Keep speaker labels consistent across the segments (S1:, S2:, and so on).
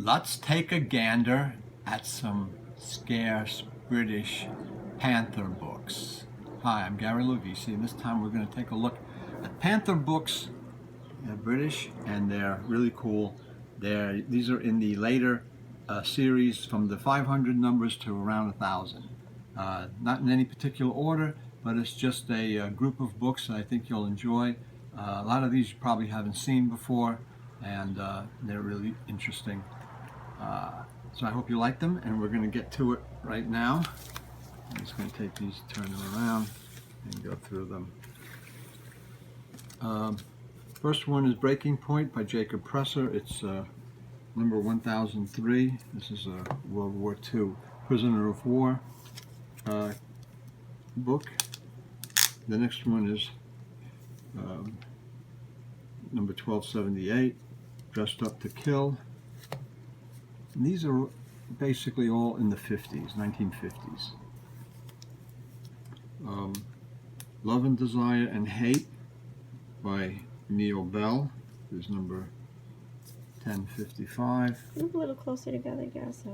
S1: Let's take a gander at some scarce British Panther books. Hi, I'm Gary Lovisi, and this time we're going to take a look at Panther books. They're British and they're really cool. These are in the later series from the 500 numbers to around 1,000. Not in any particular order, but it's just a group of books that I think you'll enjoy. A lot of these you probably haven't seen before, and they're really interesting. So I hope you like them, and we're going to get to it right now. I'm just going to take these, turn them around, and go through them. First one is Breaking Point by Jacob Presser. It's number 1003. This is a World War II prisoner of war book. The next one is number 1278, Dressed Up to Kill. And these are basically all in the 50s, 1950s. Love and Desire and Hate by Neil Bell is number 1055.
S2: Move a little closer together, guys.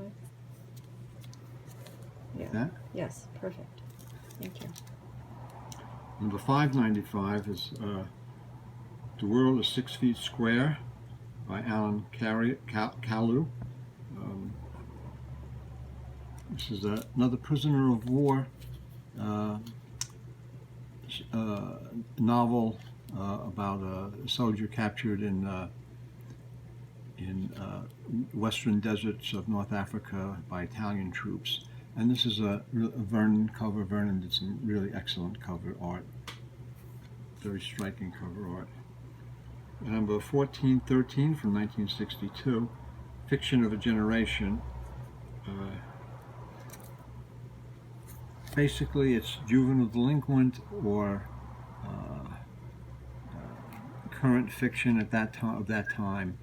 S2: Yeah.
S1: That?
S2: Yes, perfect. Thank you.
S1: Number 595 is The World is 6 Feet Square by Alan Carew. This is another prisoner of war novel about a soldier captured in western deserts of North Africa by Italian troops. And this is a Vernon cover. Vernon did some really excellent cover art, very striking cover art. And number 1413 from 1962, Fiction of a Generation. Basically, it's juvenile delinquent or current fiction at that time.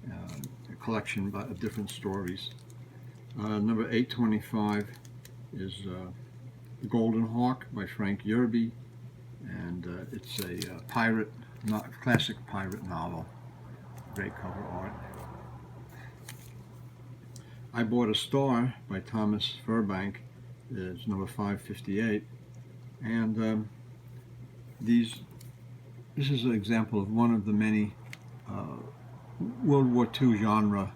S1: A collection of different stories. Number 825 is The Golden Hawk by Frank Yerby, and it's a classic pirate novel. Great cover art. I Bought a Star by Thomas Furbank is number 558, and this is an example of one of the many World War II genre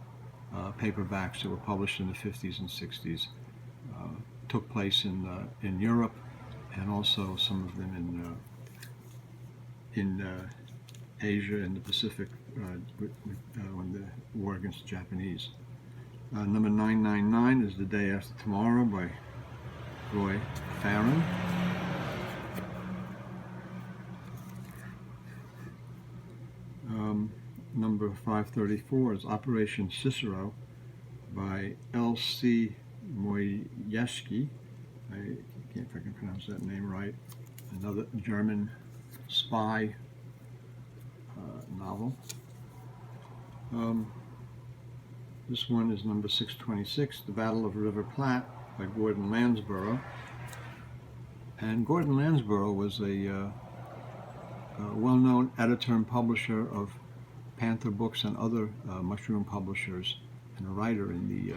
S1: paperbacks that were published in the 50s and 60s. Took place in Europe, and also some of them in Asia and the Pacific when the war against the Japanese. Number 999 is The Day After Tomorrow by Roy Farron. Number 534 is Operation Cicero by L.C. Moyesky. I can't if I can pronounce that name right. Another German spy novel. This one is number 626, The Battle of River Platte by Gordon Lansborough. And Gordon Lansborough was a well-known editor and publisher of Panther books and other mushroom publishers, and a writer in the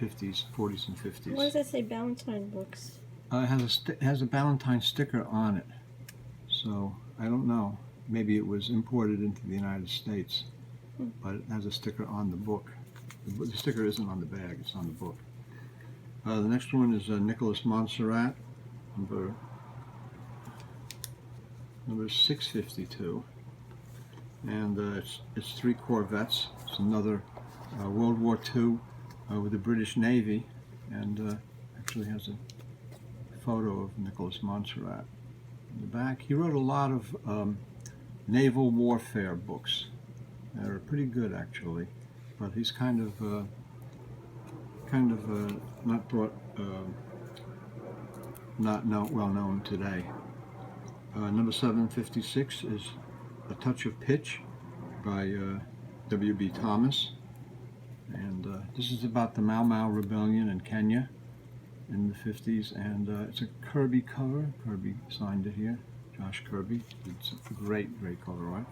S1: 50s, 40s, and 50s.
S2: Why does that say Valentine Books?
S1: It has a Valentine sticker on it, so I don't know. Maybe it was imported into the United States, but it has a sticker on the book. The sticker isn't on the bag; it's on the book. The next one is Nicholas Montserrat, number 652. And it's 3 corvettes. It's another World War II with the British Navy, and actually has a photo of Nicholas Montserrat in the back. He wrote a lot of naval warfare books. They're pretty good, actually, but he's kind of not well known today. Number 756 is A Touch of Pitch by W.B. Thomas, and this is about the Mau Mau Rebellion in Kenya in the 50s, and it's a Kirby cover. Kirby signed it here, Josh Kirby. It's a great cover art.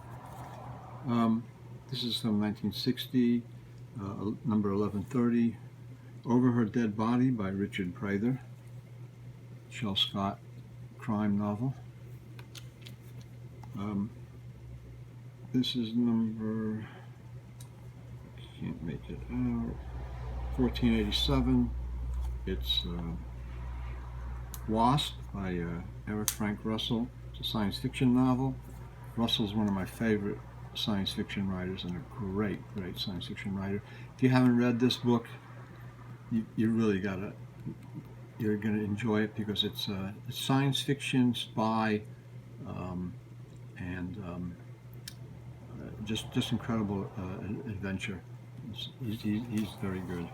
S1: This is from 1960. Number 1130, Over Her Dead Body by Richard Prather, Shel Scott crime novel. This is number, can't make it out, 1487. It's Wasp by Eric Frank Russell. It's a science fiction novel. Russell's one of my favorite science fiction writers and a great science fiction writer. If you haven't read this book, you really you're gonna enjoy it, because it's science fiction, spy, and just incredible adventure. He's very good.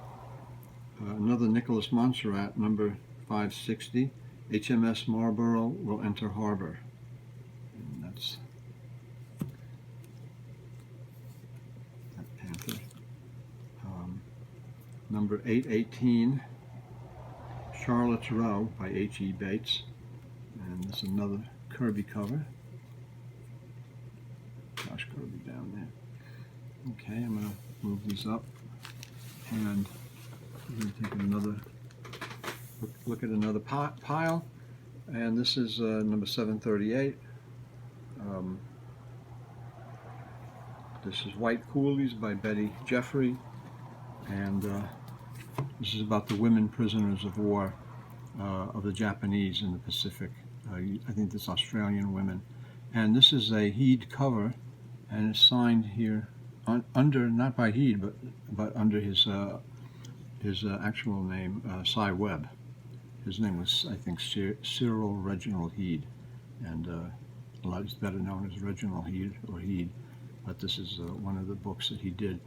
S1: Another Nicholas Montserrat, number 560, HMS Marlborough will enter harbor. And that's that Panther. Number 818, Charlotte's Row by H.E. Bates. And this is another Kirby cover. Josh Kirby down there. Okay, I'm going to move these up, and we're going to take another look at another pile. And this is number 738. This is White Coolies by Betty Jeffrey, and this is about the women prisoners of war of the Japanese in the Pacific. I think this Australian women. And this is a Heed cover, and it's signed here under, not by Heed, but under his actual name, Cy Webb. His name was, I think, Cyril Reginald Heed, and a lot is better known as Reginald Heed or Heed. But this is one of the books that he did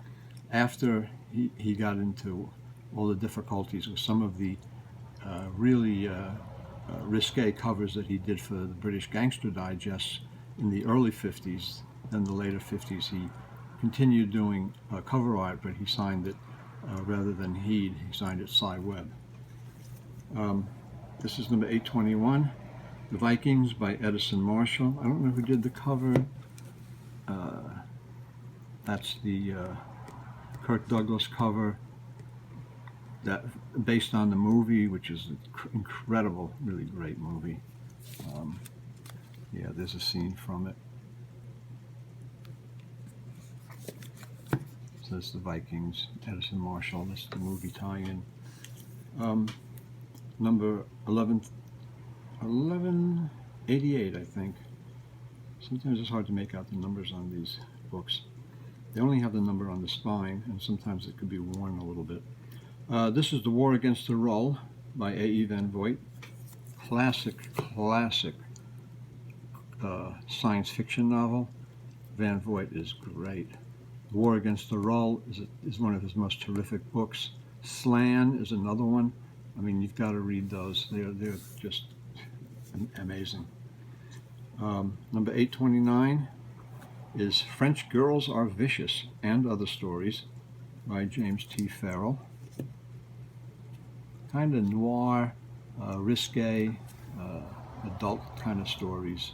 S1: after he got into all the difficulties with some of the really risque covers that he did for the British Gangster Digest in the early 50s. Then the later 50s, he continued doing cover art, but he signed it, rather than Heed, he signed it Cy Webb. This is number 821, The Vikings by Edison Marshall. I don't know who did the cover. That's the Kirk Douglas cover, that based on the movie, which is an incredible, really great movie. Yeah, there's a scene from it. So that's The Vikings, Edison Marshall. That's the movie tie-in. Number 1188, I think. Sometimes it's hard to make out the numbers on these books. They only have the number on the spine, and sometimes it could be worn a little bit. This is The War Against the Rull by A.E. Van Vogt. Classic science fiction novel. Van Vogt is great. The War Against the Rull is one of his most terrific books. Slan is another one. I mean, you've got to read those. They're just amazing. Number 829 is French Girls Are Vicious and Other Stories by James T. Farrell. Kind of noir, risque, adult kind of stories.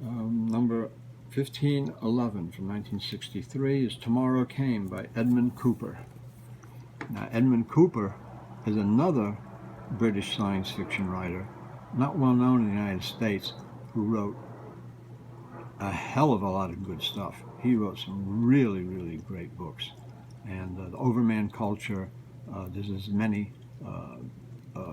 S1: Number 1511 from 1963 is Tomorrow Came by Edmund Cooper. Now, Edmund Cooper is another British science fiction writer, not well known in the United States, who wrote a hell of a lot of good stuff. He wrote some really great books. And the Overman Culture, there's as many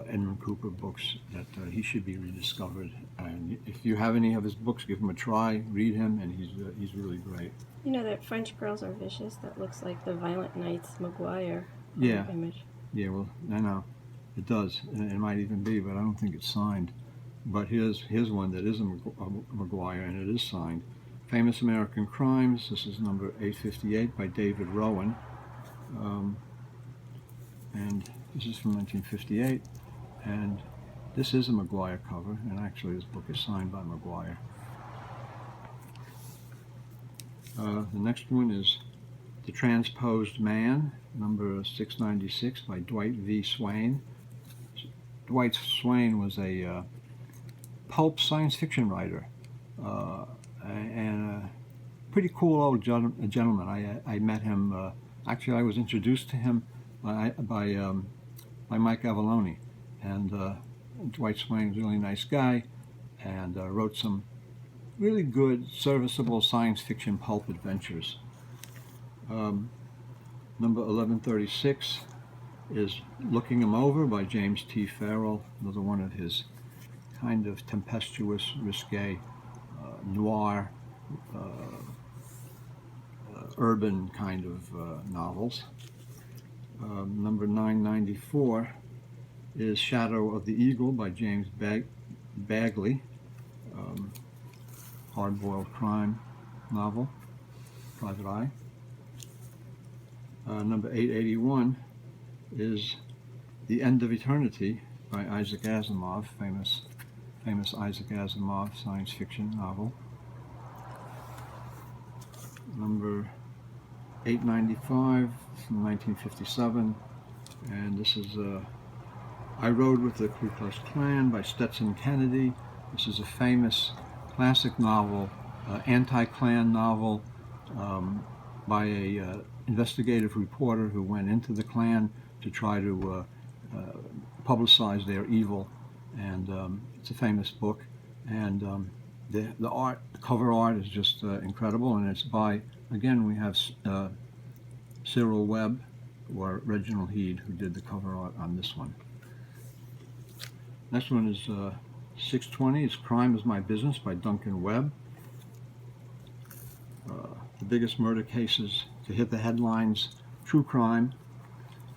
S1: Edmund Cooper books that he should be rediscovered. And if you have any of his books, give him a try, read him, and he's really great.
S2: You know that French Girls Are Vicious? That looks like the Violent Nights Maguire image.
S1: Yeah, well, I know. It does. It might even be, but I don't think it's signed. But here's one that is a Maguire, and it is signed. Famous American Crimes. This is number 858 by David Rowan. And this is from 1958. And this is a Maguire cover, and actually this book is signed by Maguire. The next one is The Transposed Man, number 696 by Dwight V. Swain. Dwight Swain was a pulp science fiction writer and a pretty cool old gentleman. I met him, actually I was introduced to him by Mike Avalone. And Dwight Swain was a really nice guy, and wrote some really good, serviceable science fiction pulp adventures. Number 1136 is Looking 'Em Over by James T. Farrell, another one of his kind of tempestuous, risque, noir, urban kind of novels. Number 994 is Shadow of the Eagle by James Bagley, hard-boiled crime novel, Private Eye. Number 881 is The End of Eternity by Isaac Asimov, famous Isaac Asimov science fiction novel. Number 895 from 1957, and this is I Rode with the Ku Klux Klan by Stetson Kennedy. This is a famous classic novel, anti-Klan novel, by a investigative reporter who went into the Klan to try to publicize their evil, and it's a famous book. And the art, the cover art is just incredible, and it's by, again, we have Cyril Webb or Reginald Heed who did the cover art on this one. Next one is 620. It's Crime Is My Business by Duncan Webb. The biggest murder cases to hit the headlines, true crime,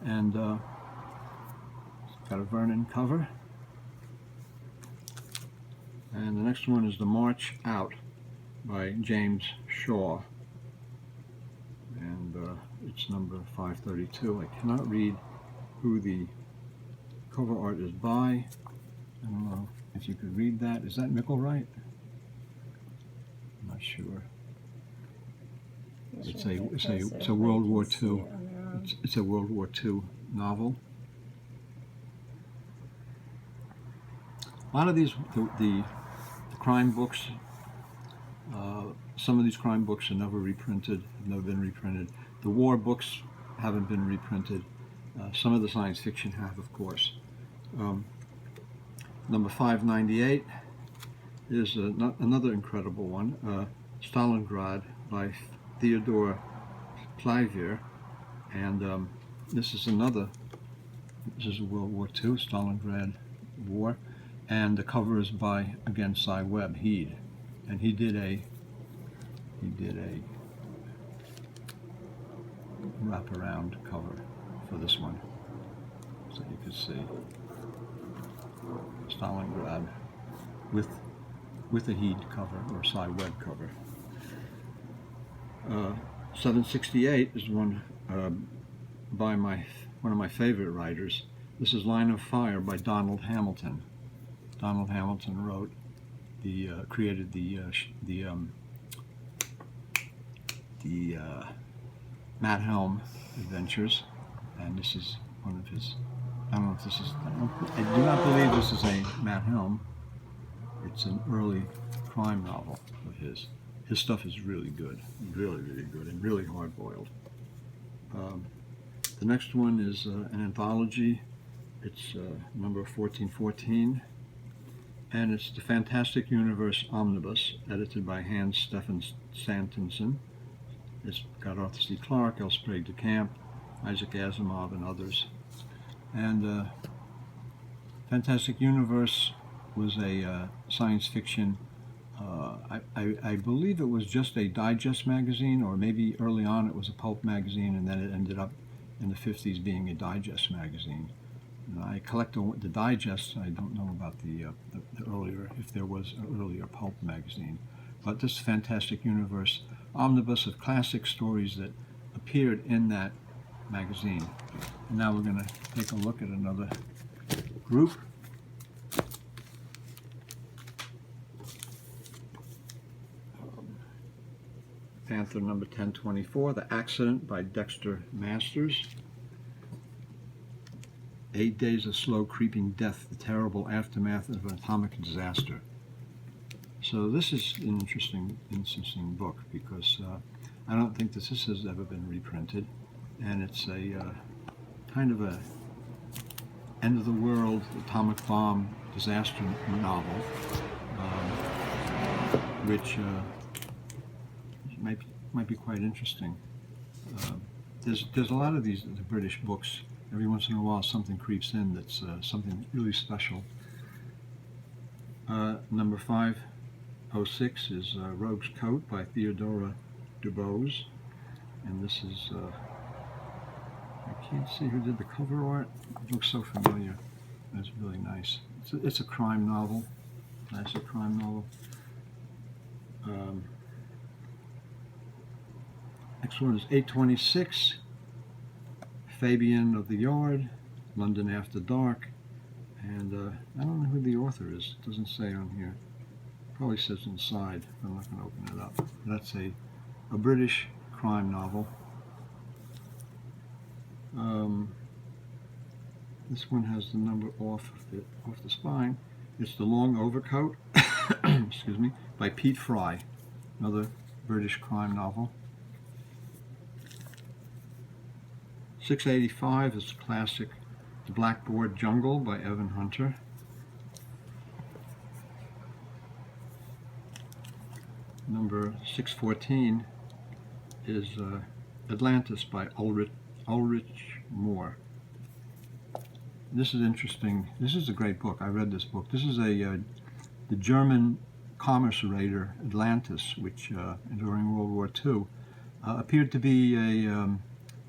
S1: and it's got a Vernon cover. And the next one is The March Out by James Shaw, and it's number 532. I cannot read who the cover art is by. I don't know if you could read that. Is that Micklewright? I'm not sure. It's a World War II. It's a World War II novel. A lot of these, the crime books, some of these crime books are never reprinted, have never been reprinted. The war books haven't been reprinted. Some of the science fiction have, of course. Number 598 is another incredible one, Stalingrad by Theodore Plivier, and this is World War II, Stalingrad War, and the cover is by, again, Cy Webb Heed, and he did a wraparound cover for this one, so you can see Stalingrad with a Heed cover or Cy Webb cover. 768 is one by one of my favorite writers. This is Line of Fire by Donald Hamilton. Donald Hamilton wrote created the Matt Helm adventures, and this is one of his. I don't know if this is. I do not believe this is a Matt Helm. It's an early crime novel of his. His stuff is really good, really, really good, and really hard-boiled. The next one is an anthology. It's number 1414, and it's the Fantastic Universe Omnibus, edited by Hans Stefan Santenson. It's got Arthur C. Clarke, L. Sprague de Camp, Isaac Asimov, and others. And Fantastic Universe was a science fiction. I believe it was just a digest magazine, or maybe early on it was a pulp magazine, and then it ended up in the 50s being a digest magazine. And I collect the digests. I don't know about the earlier, if there was an earlier pulp magazine. But this Fantastic Universe omnibus of classic stories that appeared in that magazine. And now we're going to take a look at another group. Panther number 1024, The Accident by Dexter Masters. 8 days of slow creeping death, the terrible aftermath of an atomic disaster. So this is an interesting book because I don't think this has ever been reprinted, and it's a kind of a end of the world atomic bomb disaster novel, which might be quite interesting. There's a lot of the British books. Every once in a while, something creeps in that's something really special. Number 506 is Rogue's Coat by Theodora Dubose, and this is I can't see who did the cover art. It looks so familiar. It's really nice. It's a crime novel. Classic crime novel. Next one is 826, Fabian of the Yard, London After Dark, and I don't know who the author is. It doesn't say on here. Probably says inside. I'm not going to open it up. That's a British crime novel. This one has the number off the spine. It's The Long Overcoat, excuse me, by Pete Fry, another British crime novel. 685 is the classic The Blackboard Jungle by Evan Hunter. Number 614 is Atlantis by Ulrich Moore. This is interesting. This is a great book. I read this book. This is the German commerce raider Atlantis, which during World War II appeared to be a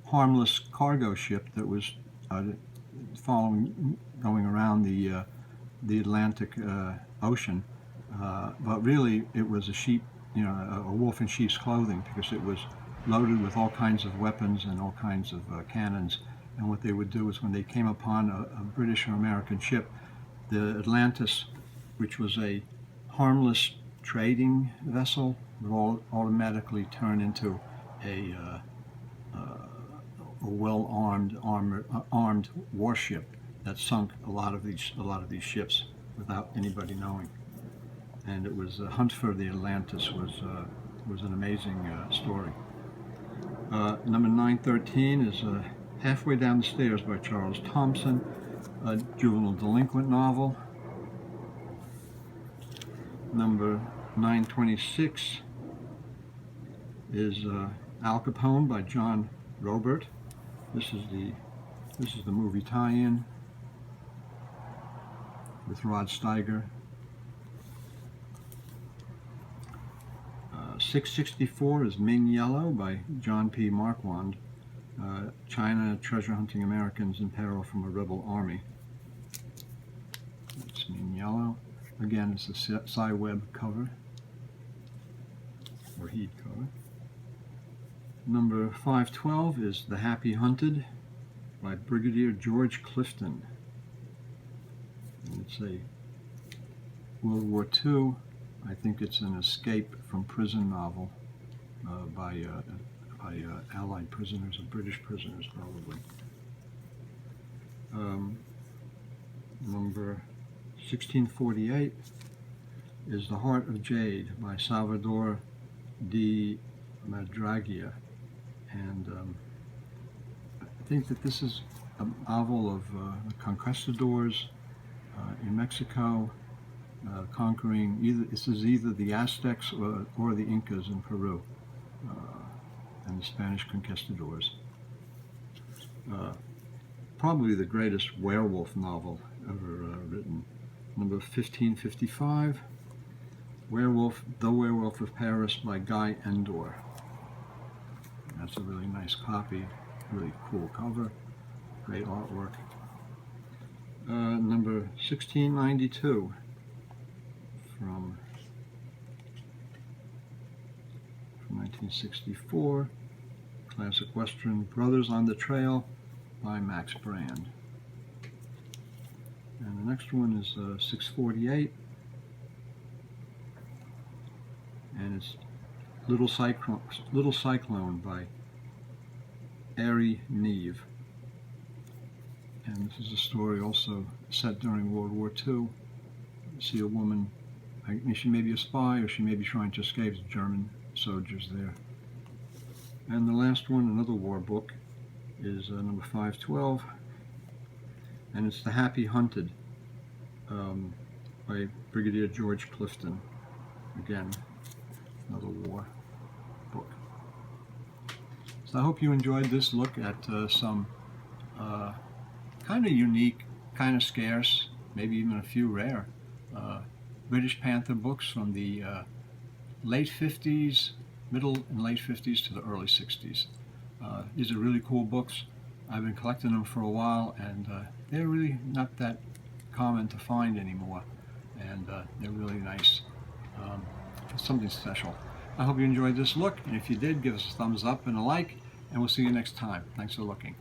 S1: harmless cargo ship that was going around the Atlantic Ocean, but really it was a wolf in sheep's clothing, because it was loaded with all kinds of weapons and all kinds of cannons. And what they would do is, when they came upon a British or American ship, the Atlantis, which was a harmless trading vessel, would automatically turn into a armed warship that sunk a lot of these ships without anybody knowing. And it was Hunt for the Atlantis was an amazing story. Number 913 is Halfway Down the Stairs by Charles Thompson, a juvenile delinquent novel. Number 926 is Al Capone by John Robert. This is the movie tie-in with Rod Steiger. 664 is Ming Yellow by John P. Marquand. China treasure hunting Americans in peril from a rebel army. It's Ming Yellow. Again, it's a Cy Webb cover, or Heed cover. Number 512 is The Happy Hunted by Brigadier George Clifton. And it's a World War II, I think it's an escape from prison novel by Allied prisoners or British prisoners, probably. Number 1648 is The Heart of Jade by Salvador de Madragia. And I think that this is a novel of conquistadors in Mexico conquering either the Aztecs or the Incas in Peru, and the Spanish conquistadors. Probably the greatest werewolf novel ever written. Number 1555, The Werewolf of Paris by Guy Endore. That's a really nice copy, really cool cover, great artwork. Number 1692, from 1964, classic Western, Brothers on the Trail by Max Brand. And the next one is 648, and it's Little Cyclone by Ari Neve. And this is a story also set during World War II. You see a woman She may be a spy, or she may be trying to escape the German soldiers there. And the last one, another war book, is number 512, and it's The Happy Hunted by Brigadier George Clifton. Again, another war book. So I hope you enjoyed this look at some kind of unique, kind of scarce, maybe even a few rare British Panther books from the late 50s, middle and late 50s to the early 60s. These are really cool books. I've been collecting them for a while, and they're really not that common to find anymore, and they're really nice. It's something special. I hope you enjoyed this look, and if you did, give us a thumbs up and a like, and we'll see you next time. Thanks for looking.